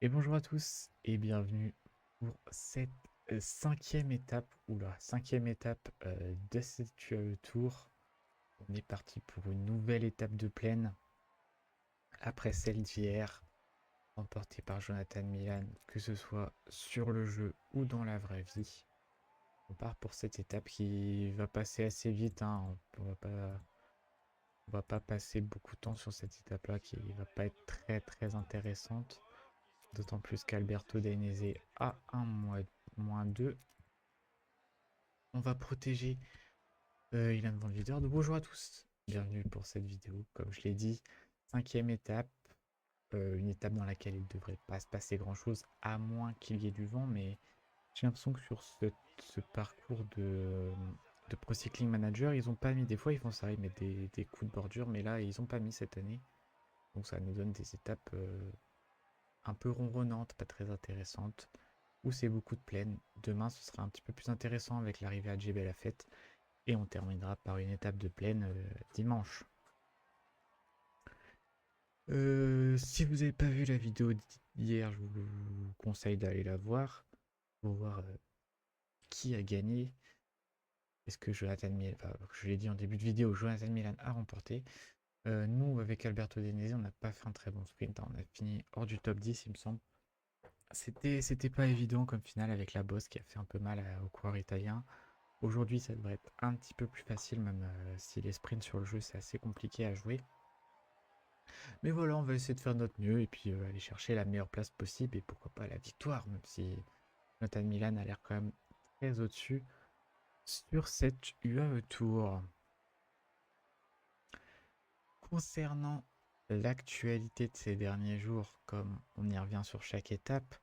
Et bonjour à tous et bienvenue pour cette cinquième étape, cinquième étape de cette tour. On est parti pour une nouvelle étape de plaine après celle d'hier, remportée par Jonathan Milan, que ce soit sur le jeu ou dans la vraie vie. On part pour cette étape qui va passer assez vite, hein. On va pas passer beaucoup de temps sur cette étape-là qui va pas être très intéressante. D'autant plus qu'Alberto Dainese a un moins 2. On va protéger Ilan Van Leader. Donc, bonjour à tous, bienvenue pour cette vidéo. Comme je l'ai dit, cinquième étape, une étape dans laquelle il ne devrait pas se passer grand chose, à moins qu'il y ait du vent, mais j'ai l'impression que sur ce parcours de Pro Cycling Manager, ils n'ont pas mis, des fois ils font ça, ils mettent des coups de bordure, mais là ils n'ont pas mis cette année. Donc ça nous donne des étapes un peu ronronnantes, pas très intéressantes, où c'est beaucoup de plaine. Demain ce sera un petit peu plus intéressant avec l'arrivée à Djebel Lafette. Et on terminera par une étape de plaine dimanche. Si vous n'avez pas vu la vidéo d'hier, je vous conseille d'aller la voir pour voir qui a gagné. Est-ce que Jonathan Milan, enfin, je l'ai dit en début de vidéo, Jonathan Milan a remporté. Nous, avec Alberto Denese, on n'a pas fait un très bon sprint, hein. On a fini hors du top 10, il me semble. C'était pas évident comme finale avec la bosse qui a fait un peu mal au coureur italien. Aujourd'hui, ça devrait être un petit peu plus facile, même si les sprints sur le jeu, c'est assez compliqué à jouer. Mais voilà, on va essayer de faire notre mieux et puis aller chercher la meilleure place possible et pourquoi pas la victoire, même si Nathan Milan a l'air quand même très au-dessus sur cette UAE Tour. Concernant l'actualité de ces derniers jours, comme on y revient sur chaque étape,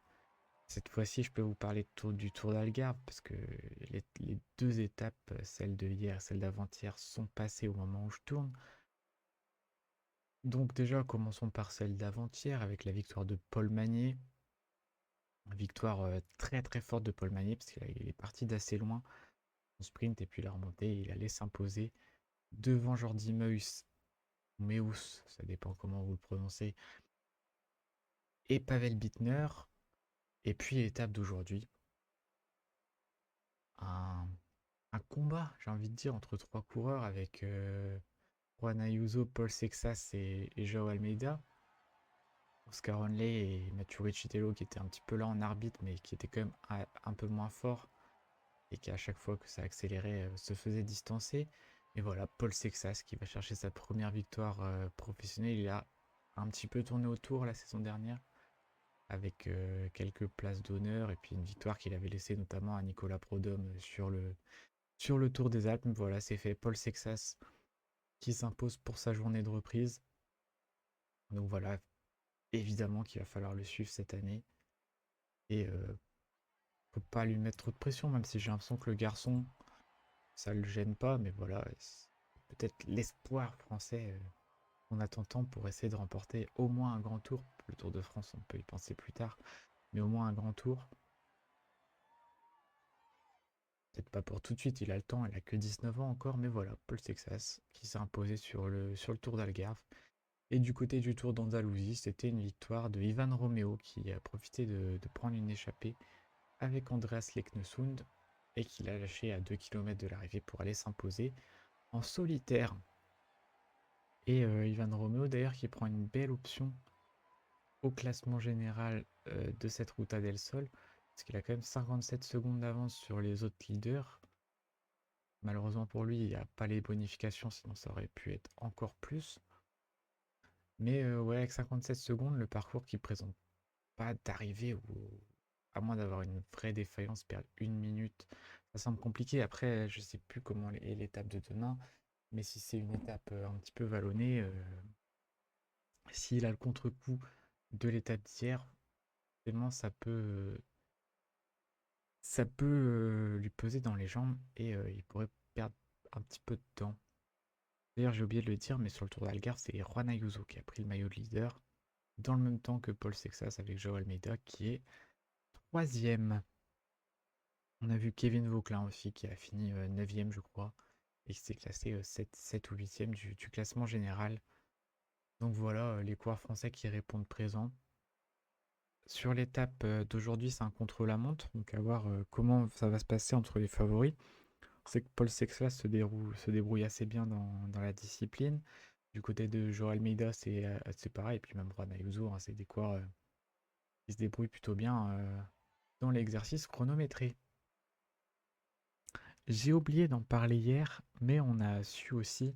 cette fois-ci je peux vous parler du Tour d'Algarve parce que les deux étapes, celle de hier et celle d'avant-hier, sont passées au moment où je tourne. Donc déjà, commençons par celle d'avant-hier avec la victoire de Paul Magnier. Victoire très forte de Paul Magnier parce qu'il est parti d'assez loin en sprint et puis la remontée, il allait s'imposer devant Jordi Meus, ça dépend comment vous le prononcez, et Pavel Bittner. Et puis l'étape d'aujourd'hui, un, un combat, j'ai envie de dire, entre trois coureurs avec Juan Ayuso, Paul Sexas et Joao Almeida. Oscar Onley et Mathieu Riccitello qui étaient un petit peu là en arbitre mais qui étaient quand même un peu moins forts et qui à chaque fois que ça accélérait se faisait distancer. Et voilà, Paul Sexas qui va chercher sa première victoire professionnelle. Il a un petit peu tourné autour la saison dernière avec quelques places d'honneur et puis une victoire qu'il avait laissée notamment à Nicolas Prodhomme sur le Tour des Alpes. Voilà, c'est fait. Paul Sexas qui s'impose pour sa journée de reprise. Donc voilà, évidemment qu'il va falloir le suivre cette année. Et faut pas lui mettre trop de pression, même si j'ai l'impression que le garçon, ça le gêne pas, mais voilà, peut-être l'espoir français qu'on attend tant pour essayer de remporter au moins un grand tour. Le Tour de France, on peut y penser plus tard, mais au moins un grand tour. Peut-être pas pour tout de suite, il a le temps, il a que 19 ans encore, mais voilà, Paul Sexas qui s'est imposé sur le Tour d'Algarve. Et du côté du Tour d'Andalousie, c'était une victoire de Ivan Romeo qui a profité de prendre une échappée avec Andreas Leknesund et qui l'a lâché à 2 km de l'arrivée pour aller s'imposer en solitaire. Et Ivan Romeo d'ailleurs qui prend une belle option au classement général de cette Ruta del Sol, parce qu'il a quand même 57 secondes d'avance sur les autres leaders. Malheureusement pour lui, il n'y a pas les bonifications, sinon ça aurait pu être encore plus. Mais ouais, avec 57 secondes, le parcours qui présente pas d'arrivée, ou à moins d'avoir une vraie défaillance, perdre une minute, ça semble compliqué. Après, je sais plus comment est l'étape de demain, mais si c'est une étape un petit peu vallonnée, s'il a le contre-coup de l'étape d'hier, tellement ça peut lui peser dans les jambes et il pourrait perdre un petit peu de temps. D'ailleurs, j'ai oublié de le dire, mais sur le Tour d'Algarve, c'est Juan Ayuso qui a pris le maillot de leader dans le même temps que Paul Sexas avec Joao Almeida qui est troisième. On a vu Kevin Vauquelin aussi qui a fini 9e, je crois, et qui s'est classé 7 ou 8e du classement général. Donc voilà, les coureurs français qui répondent présents. Sur l'étape d'aujourd'hui, c'est un contre-la-montre, donc à voir comment ça va se passer entre les favoris. On sait que Paul Sexlas se débrouille assez bien dans la discipline. Du côté de Joao Almeida, c'est pareil, et puis même Juan Ayuso, hein, c'est des coureurs qui se débrouillent plutôt bien dans l'exercice chronométré. J'ai oublié d'en parler hier, mais on a su aussi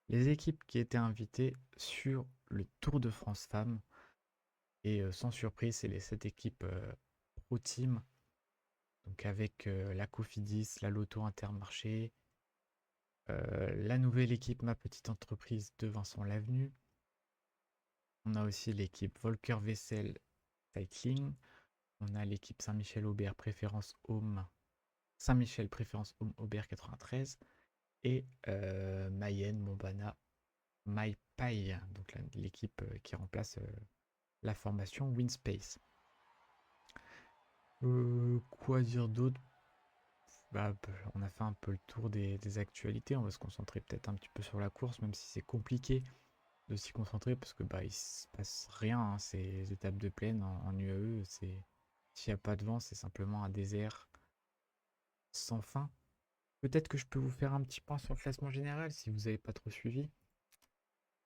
les équipes qui étaient invitées sur le Tour de France Femmes. Et sans surprise, c'est les 7 équipes Pro Team, donc avec la Cofidis, la Lotto Intermarché, la nouvelle équipe Ma Petite Entreprise de Vincent Lavenu. On a aussi l'équipe Volker Wessel Cycling. On a l'équipe Saint-Michel-Aubert Préférence Home. Saint-Michel Préférence Home Aubert 93. Et Mayenne, Montbana, MyPay, donc l'équipe qui remplace la formation Winspace. Quoi dire d'autre? Bah, on a fait un peu le tour des actualités. On va se concentrer peut-être un petit peu sur la course, même si c'est compliqué de s'y concentrer parce que bah il se passe rien, hein, ces étapes de plaine en UAE. S'il n'y a pas de vent, c'est simplement un désert sans fin. Peut-être que je peux vous faire un petit point sur le classement général si vous n'avez pas trop suivi.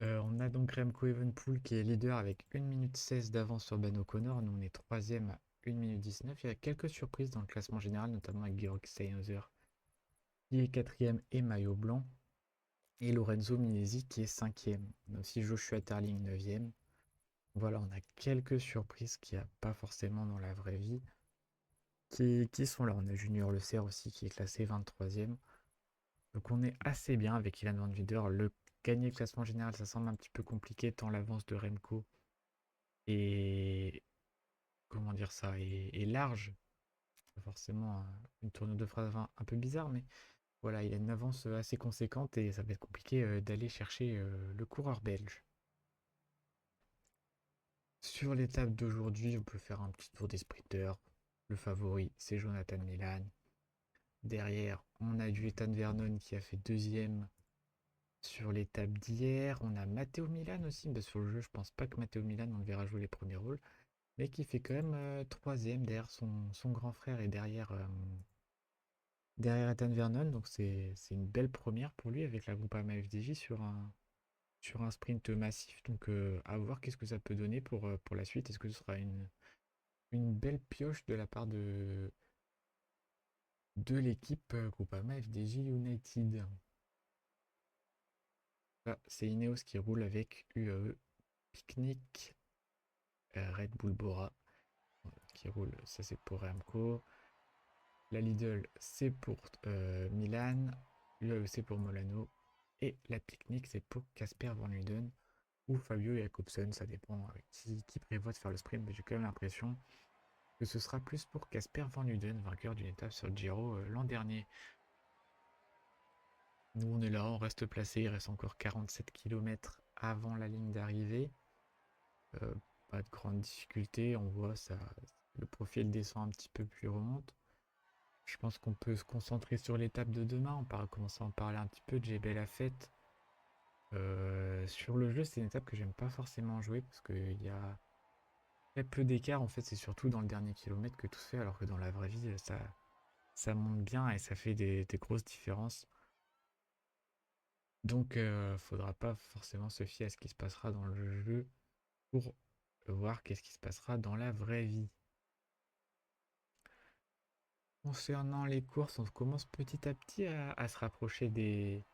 On a donc Remco Evenepoel qui est leader avec 1 minute 16 d'avance sur Ben O'Connor. Nous on est troisième à 1 minute 19. Il y a quelques surprises dans le classement général, notamment avec Georg Steinhauser qui est quatrième et maillot blanc. Et Lorenzo Minesi qui est cinquième. On a aussi Joshua Tarling 9e. Voilà, on a quelques surprises qu'il n'y a pas forcément dans la vraie vie qui sont là. On a Junior Le Serre aussi qui est classé 23e. Donc on est assez bien avec Ilan Van Wider. Le gagner le classement général, ça semble un petit peu compliqué tant l'avance de Remco est, comment dire ça, est large. Pas forcément une tournure de phrase un peu bizarre, mais voilà, il a une avance assez conséquente et ça va être compliqué d'aller chercher le coureur belge. Sur l'étape d'aujourd'hui, on peut faire un petit tour des sprinteurs. Le favori, c'est Jonathan Milan. Derrière, on a du Ethan Vernon qui a fait deuxième sur l'étape d'hier. On a Matteo Milan aussi. Bah, sur le jeu, je pense pas que Matteo Milan, on le verra jouer les premiers rôles. Mais qui fait quand même troisième derrière son grand frère et derrière Ethan Vernon. Donc c'est une belle première pour lui avec la groupe FDJ sur un sprint massif. Donc à voir qu'est-ce que ça peut donner pour la suite. Est-ce que ce sera une belle pioche de la part de l'équipe Groupama FDJ United? Là, c'est Ineos qui roule avec UAE Picnic, Red Bull Bora qui roule, ça c'est pour Remco. La Lidl c'est pour Milan, l'UAE c'est pour Molano et la Picnic c'est pour Casper Van Luden ou Fabio Jacobsen, ça dépend qui prévoit de faire le sprint, mais j'ai quand même l'impression que ce sera plus pour Casper Van Luden, vainqueur d'une étape sur le Giro l'an dernier. Nous on est là, on reste placé, il reste encore 47 km avant la ligne d'arrivée. Pas de grande difficulté, on voit ça, le profil descend un petit peu puis remonte. Je pense qu'on peut se concentrer sur l'étape de demain. On va commencer à en parler un petit peu de GB La Fête. Sur le jeu, c'est une étape que j'aime pas forcément jouer parce qu'il y a très peu d'écart. En fait, c'est surtout dans le dernier kilomètre que tout se fait, alors que dans la vraie vie, ça monte bien et ça fait des grosses différences. Donc, faudra pas forcément se fier à ce qui se passera dans le jeu pour voir qu'est-ce qui se passera dans la vraie vie. Concernant les courses, on commence petit à petit à se rapprocher des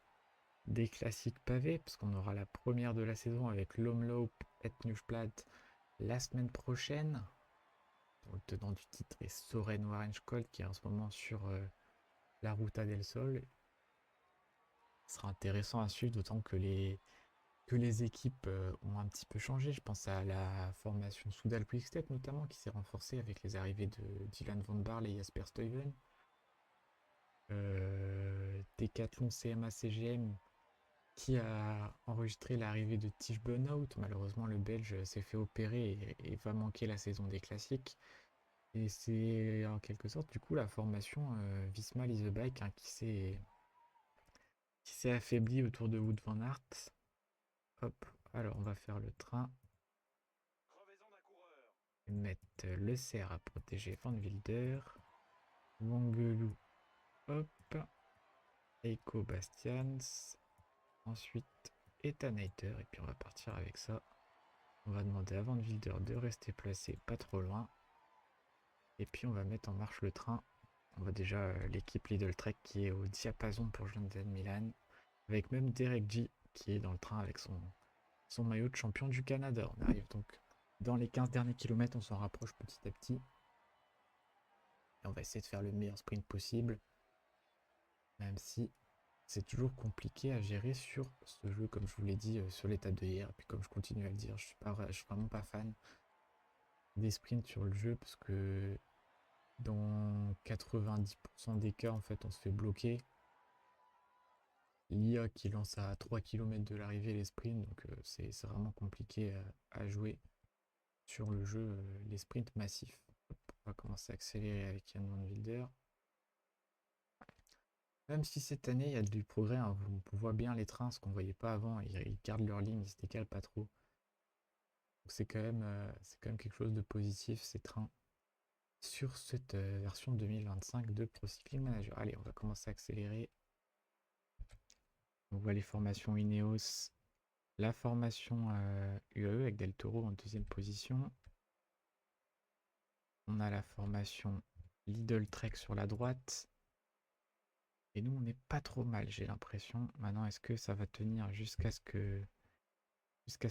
classiques pavés, parce qu'on aura la première de la saison avec l'Omloop et Nieuwsblad la semaine prochaine. Le tenant du titre est Soren Warenskold qui est en ce moment sur la Ruta del Sol. Ce sera intéressant à suivre, d'autant que les équipes ont un petit peu changé. Je pense à la formation Soudal Quickstep notamment, qui s'est renforcée avec les arrivées de Dylan Van Baarle et Jasper Stuyven. Decathlon CMA CGM qui a enregistré l'arrivée de Tige Benoot. Malheureusement, le Belge s'est fait opérer et va manquer la saison des classiques. Et c'est en quelque sorte du coup la formation Visma Lease the Bike hein, qui s'est affaiblie autour de Wout van Aert. Hop, alors on va faire le train. Et mettre mettre Le Cerf à protéger Van Wilder. Wangelou, hop. Eiko Bastians. Ensuite, Ethan Hayter. Et puis on va partir avec ça. On va demander à Van Wilder de rester placé pas trop loin. Et puis on va mettre en marche le train. On voit déjà l'équipe Lidl Trek qui est au diapason pour Jonathan Milan. Avec même Derek G qui est dans le train avec son maillot de champion du Canada. On arrive donc dans les 15 derniers kilomètres, on s'en rapproche petit à petit. Et on va essayer de faire le meilleur sprint possible. Même si c'est toujours compliqué à gérer sur ce jeu, comme je vous l'ai dit sur l'étape de hier. Et puis comme je continue à le dire, je suis vraiment pas fan des sprints sur le jeu parce que dans 90% des cas, en fait, on se fait bloquer. L'IA qui lance à 3 km de l'arrivée les sprints, donc c'est vraiment compliqué à jouer sur le jeu, les sprints massifs. Hop, on va commencer à accélérer avec Jan Van Wilder. Même si cette année il y a du progrès, hein, on voit bien les trains, ce qu'on ne voyait pas avant, ils gardent leur ligne, ils se décalent pas trop. Donc c'est quand même quelque chose de positif ces trains sur cette version 2025 de Pro Cycling Manager. Allez, on va commencer à accélérer. On voit les formations Ineos, la formation UAE avec Del Toro en deuxième position. On a la formation Lidl Trek sur la droite. Et nous, on n'est pas trop mal, j'ai l'impression. Maintenant, est-ce que ça va tenir jusqu'à ce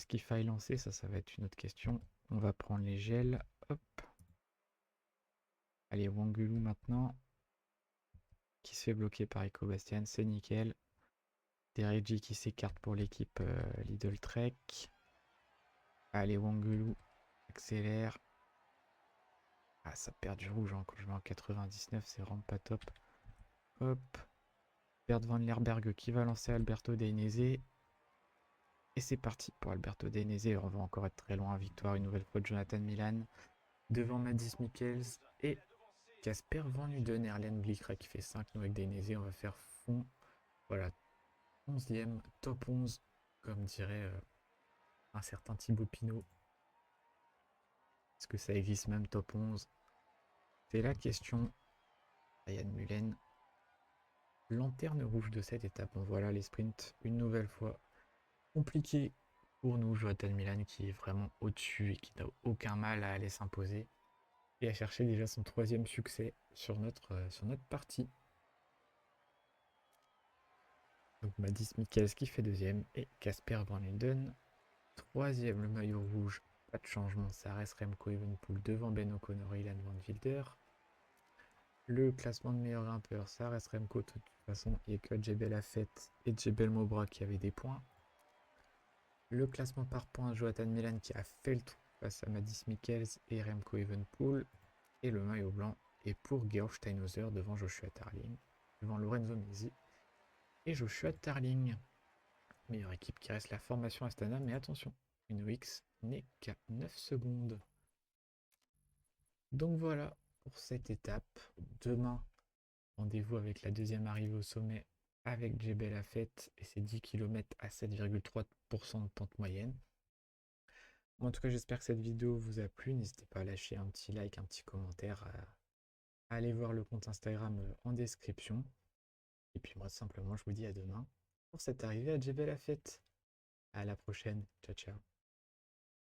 qu'il faille lancer? Ça va être une autre question. On va prendre les gels. Hop. Allez, Wangelou maintenant. Qui se fait bloquer par Eiko Bastian, c'est nickel. Dereji qui s'écarte pour l'équipe Lidl Trek. Allez, Wangelou accélère. Ah, ça perd du rouge hein, quand je mets en 99, c'est vraiment pas top. Hop. Bert Van Lerberg qui va lancer Alberto Dainese. Et c'est parti pour Alberto Dainese. On va encore être très loin. Victoire une nouvelle fois de Jonathan Milan. Devant Mads Mikkels et Casper Van Uden. Erlen Blikra qui fait 5. Nous avec Dainese, on va faire fond. Voilà. 11e, top 11. Comme dirait un certain Thibaut Pinot. Est-ce que ça existe même top 11? C'est la question. Ryan Mullen. Lanterne rouge de cette étape. Bon voilà les sprints une nouvelle fois. Compliqué pour nous, Jonathan Milan qui est vraiment au-dessus et qui n'a aucun mal à aller s'imposer et à chercher déjà son 3e succès sur notre partie. Donc Mads Mikkels qui fait 2e et Casper Van Eden 3e. Le maillot rouge, pas de changement, ça reste Remco Evenepoel devant Ben O'Connor et Ilan Van Wilder. Le classement de meilleur grimpeur, ça reste Remco de toute façon, il n'y a que Jebel Afet et Jebel Mobra qui avaient des points. Le classement par points, Jonathan Milan qui a fait le trou face à Mads Mikkels et Remco Evenepoel. Et le maillot blanc est pour Georg Steinhauser devant Joshua Tarling, devant Lorenzo Mesi et Joshua Tarling. Meilleure équipe qui reste la formation Astana, mais attention, une OX n'est qu'à 9 secondes. Donc voilà pour cette étape. Demain, rendez-vous avec la deuxième arrivée au sommet avec Jebel Afet et ses 10 km à 7,3% de pente moyenne. En tout cas, j'espère que cette vidéo vous a plu. N'hésitez pas à lâcher un petit like, un petit commentaire, à aller voir le compte Instagram en description. Et puis moi, simplement, je vous dis à demain pour cette arrivée à Jebel Afet. À la prochaine. Ciao, ciao.